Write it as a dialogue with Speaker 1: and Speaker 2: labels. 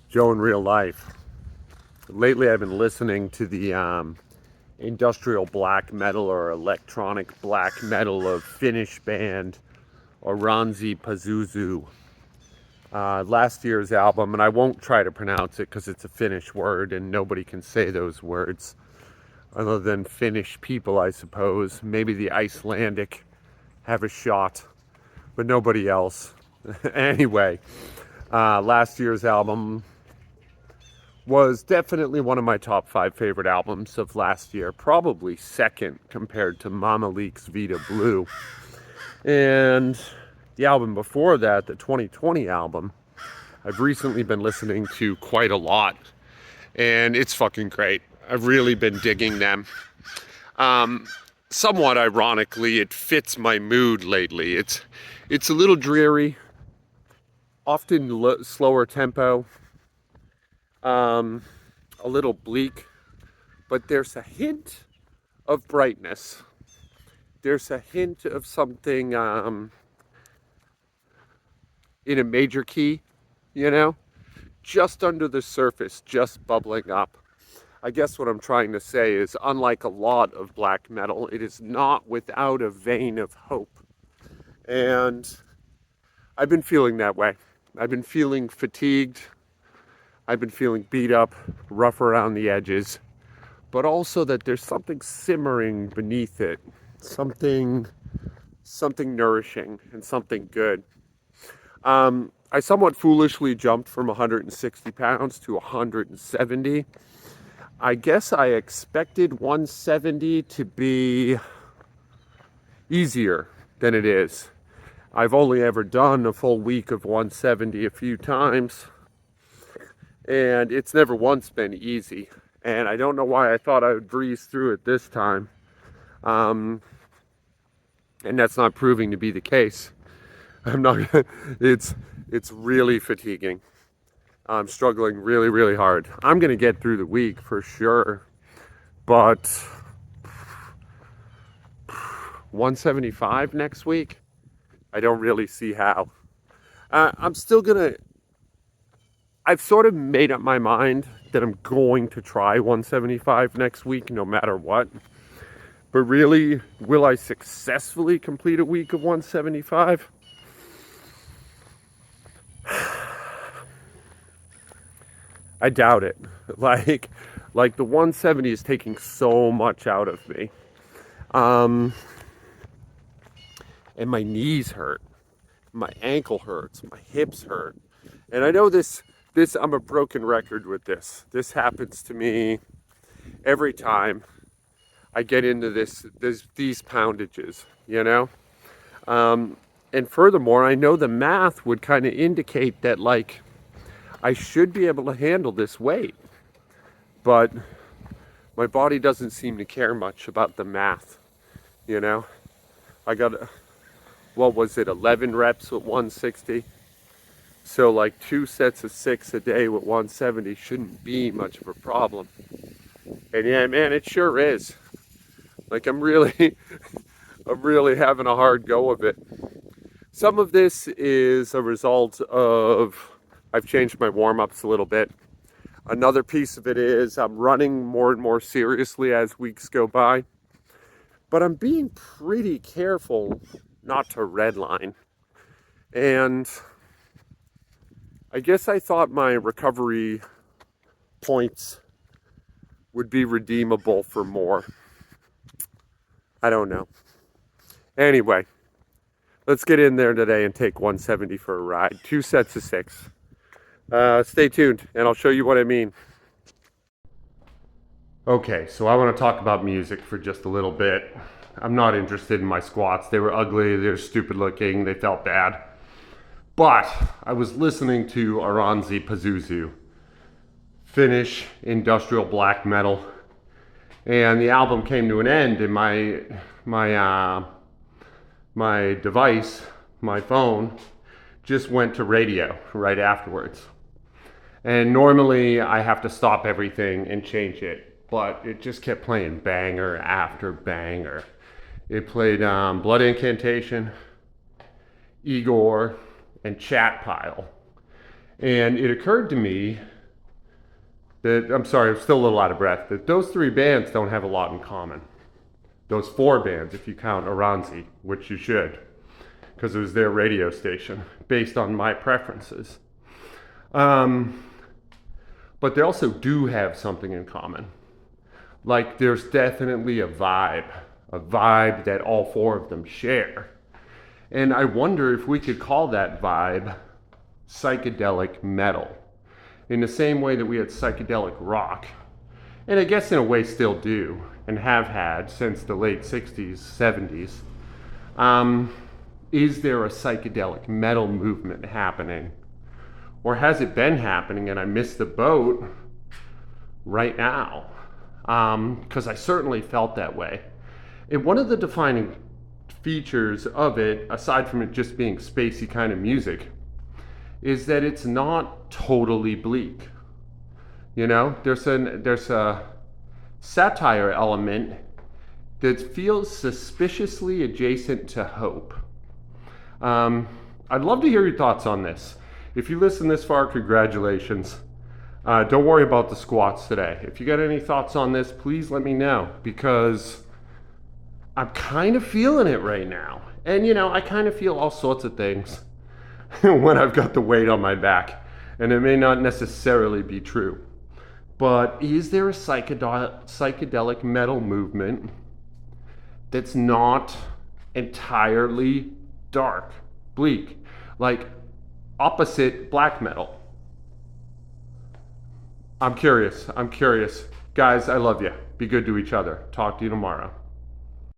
Speaker 1: Joe in real life. Lately, I've been listening to the industrial black metal or electronic black metal of Finnish band Oranzi Pazuzu. Last year's album, and I won't try to pronounce it because it's a Finnish word and nobody can say those words other than Finnish people, I suppose. Maybe the Icelandic have a shot, but nobody else. Anyway, last year's album was definitely one of my top 5 favorite albums of last year, probably second compared to Mama Leak's Vita Blue. And the album before that, the 2020 album, I've recently been listening to quite a lot, and it's fucking great. I've really been digging them. Somewhat ironically, it fits my mood lately. It's a little dreary, often slower tempo, a little bleak, but there's a hint of brightness. There's a hint of something in a major key, just under the surface, just bubbling up. I guess what I'm trying to say is, unlike a lot of black metal, it is not without a vein of hope. And I've been feeling that way. I've been feeling fatigued. I've been feeling beat up, rough around the edges, but also that there's something simmering beneath it, something nourishing and something good. I somewhat foolishly jumped from 160 pounds to 170. I guess I expected 170 to be easier than it is. I've only ever done a full week of 170 a few times, and it's never once been easy. And I don't know why I thought I would breeze through it this time. And that's not proving to be the case. It's really fatiguing. I'm struggling really, really hard. I'm going to get through the week for sure, but 175 next week, I don't really see how. I've sort of made up my mind that I'm going to try 175 next week no matter what. But really, will I successfully complete a week of 175? I doubt it. Like the 170 is taking so much out of me. And my knees hurt. My ankle hurts. My hips hurt. And I know this I'm a broken record with this. This happens to me every time I get into these poundages, and furthermore, I know the math would kind of indicate that, like, I should be able to handle this weight, but my body doesn't seem to care much about the math, I got, what was it, 11 reps with 160? So like 2 sets of 6 a day with 170 shouldn't be much of a problem. And yeah, man, it sure is. Like I'm really having a hard go of it. Some of this is a result of I've changed my warm-ups a little bit. Another piece of it is I'm running more and more seriously as weeks go by. But I'm being pretty careful not to redline. And I guess I thought my recovery points would be redeemable for more. I don't know. Anyway, let's get in there today and take 170 for a ride. 2 sets of 6. Stay tuned, and I'll show you what I mean. Okay, so I want to talk about music for just a little bit. I'm not interested in my squats. They were ugly, they were stupid looking, they felt bad. But I was listening to Oranzi Pazuzu, Finnish industrial black metal, and the album came to an end, and my device, my phone, just went to radio right afterwards. And normally I have to stop everything and change it, but it just kept playing banger after banger. It played Blood Incantation, Igor, and Chat Pile. And it occurred to me I'm sorry, I'm still a little out of breath. That those three bands don't have a lot in common. Those four bands, if you count Aranzi, which you should, because it was their radio station, based on my preferences. But they also do have something in common. Like, there's definitely a vibe that all four of them share. And I wonder if we could call that vibe psychedelic metal, in the same way that we had psychedelic rock, and I guess in a way still do, and have had since the late 60s, 70s. Is there a psychedelic metal movement happening? Or has it been happening and I missed the boat right now? Because I certainly felt that way. And one of the defining features of it, aside from it just being spacey kind of music, is that it's not totally bleak. You know, there's a satire element that feels suspiciously adjacent to hope. I'd love to hear your thoughts on this. If you listen this far, congratulations. Don't worry about the squats today. If you got any thoughts on this, please let me know, because I'm kind of feeling it right now. And you know, I kind of feel all sorts of things when I've got the weight on my back, and it may not necessarily be true. But is there a psychedelic metal movement that's not entirely dark, bleak, like opposite black metal? I'm curious. Guys, I love you. Be good to each other. Talk to you tomorrow.